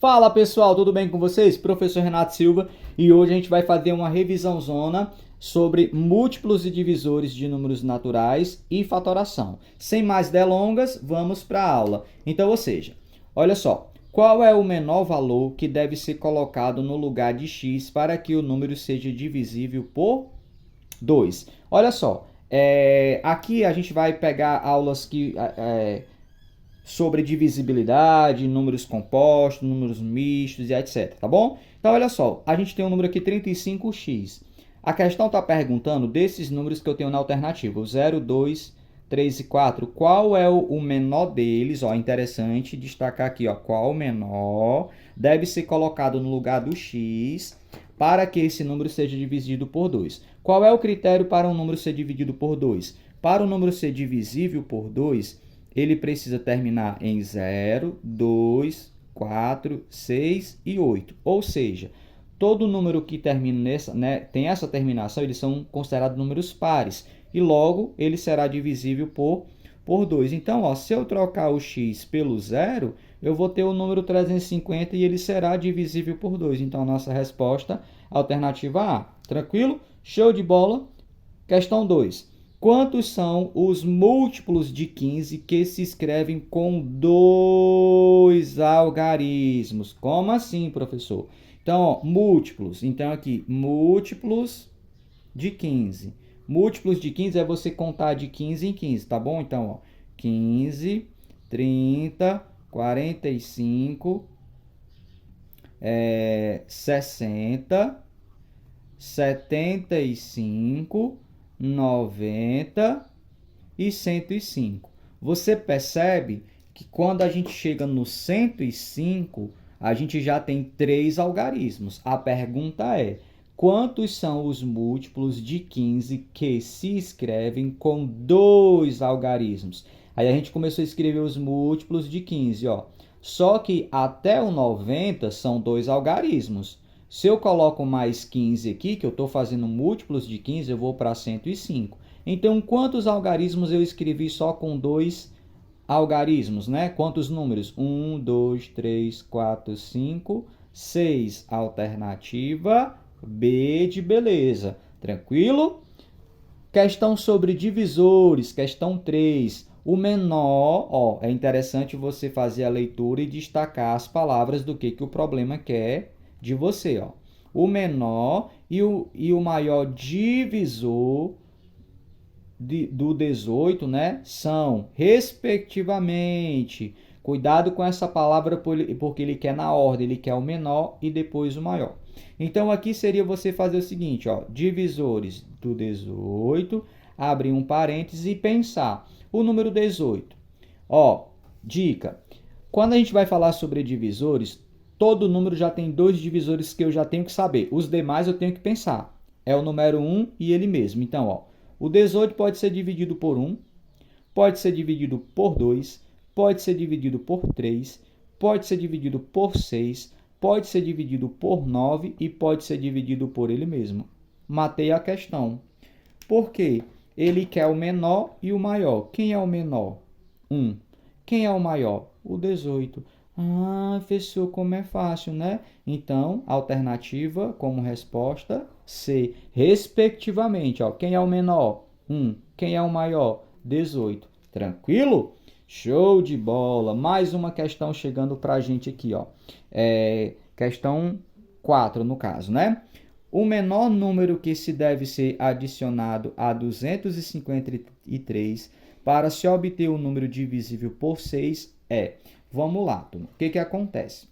Fala pessoal, tudo bem com vocês? Professor Renato Silva e hoje a gente vai fazer uma revisão zona sobre múltiplos e divisores de números naturais e fatoração. Sem mais delongas, vamos para a aula. Então, ou seja, olha só, qual é o menor valor que deve ser colocado no lugar de x para que o número seja divisível por 2? Olha só, aqui a gente vai pegar aulas sobre divisibilidade, números compostos, números mistos e etc, tá bom? Então, olha só, a gente tem um número aqui 35x. A questão está perguntando desses números que eu tenho na alternativa, o 0, 2, 3 e 4, qual é o menor deles? Ó, interessante destacar aqui, ó, qual o menor deve ser colocado no lugar do x para que esse número seja dividido por 2. Qual é o critério para um número ser dividido por 2? Para o número ser divisível por 2, ele precisa terminar em 0, 2, 4, 6 e 8. Ou seja, todo número que termina tem essa terminação, eles são considerados números pares. E logo, ele será divisível por 2. Então, ó, se eu trocar o x pelo 0, eu vou ter o número 350 e ele será divisível por 2. Então, a nossa resposta, alternativa A. Tranquilo? Show de bola. Questão 2. Quantos são os múltiplos de 15 que se escrevem com dois algarismos? Como assim, professor? Então, ó, múltiplos. Então, aqui, múltiplos de 15. Múltiplos de 15 é você contar de 15 em 15, tá bom? Então, ó, 15, 30, 45, 60, 75, 90 e 105. Você percebe que quando a gente chega no 105, a gente já tem 3 algarismos. A pergunta é: quantos são os múltiplos de 15 que se escrevem com 2 algarismos? Aí a gente começou a escrever os múltiplos de 15, ó. Só que até o 90 são 2 algarismos. Se eu coloco mais 15 aqui, que eu estou fazendo múltiplos de 15, eu vou para 105. Então, quantos algarismos eu escrevi só com 2 algarismos, né? Quantos números? 1, 2, 3, 4, 5, 6. Alternativa B de beleza. Tranquilo? Questão sobre divisores, questão 3. O menor, ó, é interessante você fazer a leitura e destacar as palavras do que o problema quer de você, ó. O menor e o maior divisor do 18, né, são, respectivamente. Cuidado com essa palavra porque ele quer na ordem, ele quer o menor e depois o maior. Então, aqui seria você fazer o seguinte, ó, divisores do 18, abrir um parênteses e pensar. O número 18. Ó, dica. Quando a gente vai falar sobre divisores, todo número já tem 2 divisores que eu já tenho que saber. Os demais eu tenho que pensar. É o número 1 e ele mesmo. Então, ó, o 18 pode ser dividido por 1, pode ser dividido por 2, pode ser dividido por 3, pode ser dividido por 6, pode ser dividido por 9 e pode ser dividido por ele mesmo. Matei a questão. Por quê? Ele quer o menor e o maior. Quem é o menor? 1. Quem é o maior? O 18. Ah, professor, como é fácil, né? Então, alternativa como resposta C, respectivamente. Ó. Quem é o menor? 1. Quem é o maior? 18. Tranquilo? Show de bola. Mais uma questão chegando para a gente aqui, ó. Questão 4, no caso, né? O menor número que se deve ser adicionado a 253 para se obter o número divisível por 6 é... Vamos lá, turma. O que acontece?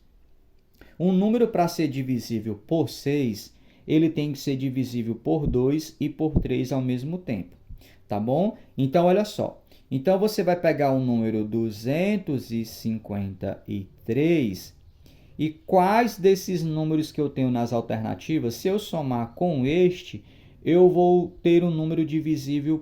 Um número para ser divisível por 6, ele tem que ser divisível por 2 e por 3 ao mesmo tempo. Tá bom? Então, olha só. Então, você vai pegar o número 253 e quais desses números que eu tenho nas alternativas, se eu somar com este, eu vou ter um número divisível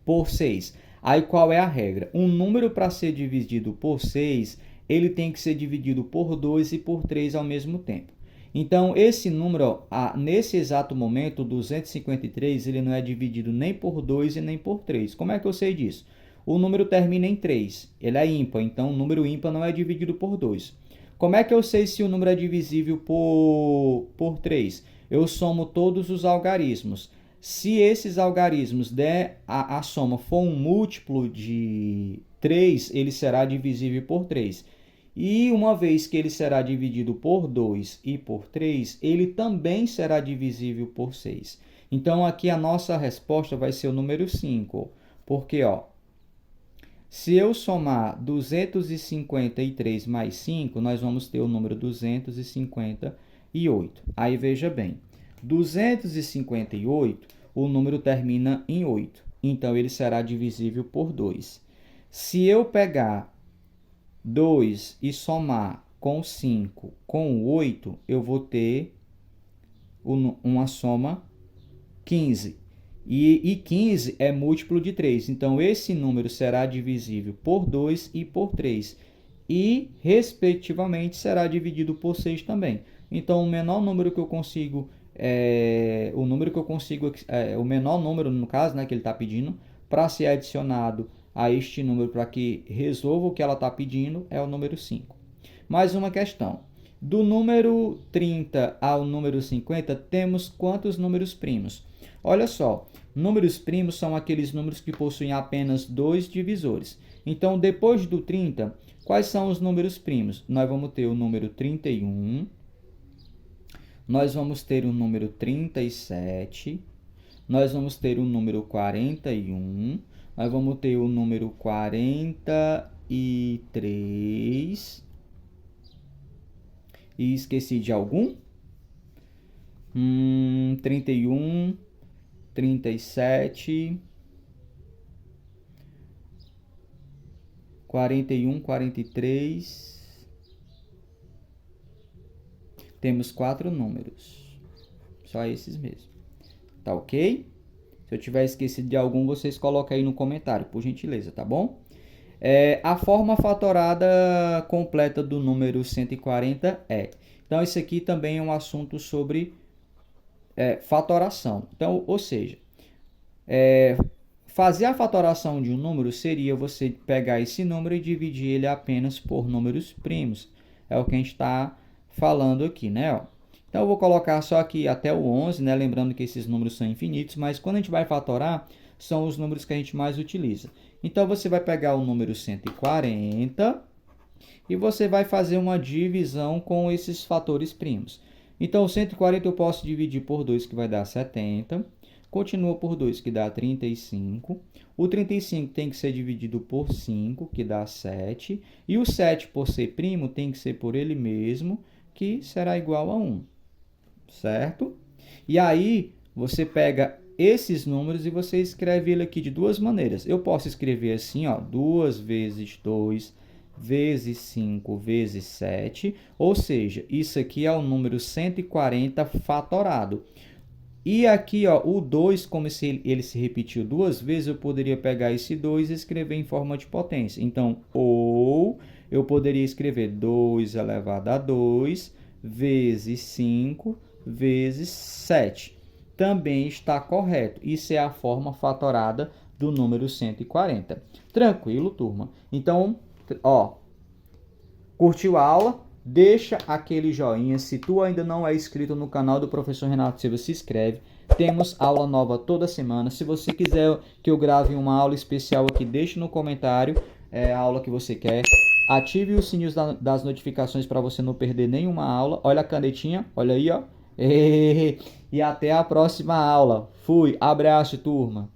por 6. Aí, qual é a regra? Um número para ser dividido por 6, ele tem que ser dividido por 2 e por 3 ao mesmo tempo. Então, esse número, ó, nesse exato momento, 253, ele não é dividido nem por 2 e nem por 3. Como é que eu sei disso? o número termina em 3. Ele é ímpar, então o número ímpar não é dividido por 2. Como é que eu sei se o número é divisível por 3? Eu somo todos os algarismos. Se esses algarismos der a soma for um múltiplo de 3, ele será divisível por 3. E uma vez que ele será dividido por 2 e por 3, ele também será divisível por 6. Então, aqui a nossa resposta vai ser o número 5. Porque, se eu somar 253 mais 5, nós vamos ter o número 258. Aí, veja bem, 258, o número termina em 8. Então, ele será divisível por 2. Se eu pegar 2 e somar com 5 com 8, eu vou ter uma soma 15. E 15 é múltiplo de 3. Então, esse número será divisível por 2 e por 3. E, respectivamente, será dividido por 6 também. Então, o menor número que eu consigo, o menor número, no caso, né, que ele está pedindo, para ser adicionado a este número para que resolva o que ela está pedindo, é o número 5. Mais uma questão. Do número 30 ao número 50, temos quantos números primos? Olha só, números primos são aqueles números que possuem apenas 2 divisores. Então, depois do 30, quais são os números primos? Nós vamos ter o número 31, nós vamos ter o número 37, nós vamos ter o número 41, nós vamos ter o número 43. E esqueci de algum? 31, 37, 41, 43. Temos 4 números. Só esses mesmo. Tá ok? Se eu tiver esquecido de algum, vocês coloquem aí no comentário, por gentileza, tá bom? A forma fatorada completa do número 140 é... Então, isso aqui também é um assunto sobre fatoração. Então, ou seja, fazer a fatoração de um número seria você pegar esse número e dividir ele apenas por números primos. É o que a gente está falando aqui, né? Então, eu vou colocar só aqui até o 11, né? Lembrando que esses números são infinitos, mas quando a gente vai fatorar, são os números que a gente mais utiliza. Então, você vai pegar o número 140 e você vai fazer uma divisão com esses fatores primos. Então, o 140 eu posso dividir por 2, que vai dar 70. Continua por 2, que dá 35. O 35 tem que ser dividido por 5, que dá 7. E o 7, por ser primo, tem que ser por ele mesmo, que será igual a 1. Certo? E aí, você pega esses números e você escreve ele aqui de duas maneiras. Eu posso escrever assim, 2 vezes 2 vezes 5 vezes 7, ou seja, isso aqui é o número 140 fatorado. E aqui, o 2, como ele se repetiu 2 vezes, eu poderia pegar esse 2 e escrever em forma de potência. Então, ou eu poderia escrever 2 elevado a 2 vezes 5 vezes 7. Também está correto. Isso é a forma fatorada do número 140. Tranquilo, turma? Então, curtiu a aula? Deixa aquele joinha. Se tu ainda não é inscrito no canal do professor Renato Silva, se inscreve. Temos aula nova toda semana. Se você quiser que eu grave uma aula especial aqui, deixe no comentário a aula que você quer. Ative os sininhos das notificações para você não perder nenhuma aula. Olha a canetinha, olha aí, E até a próxima aula. Fui, abraço, turma.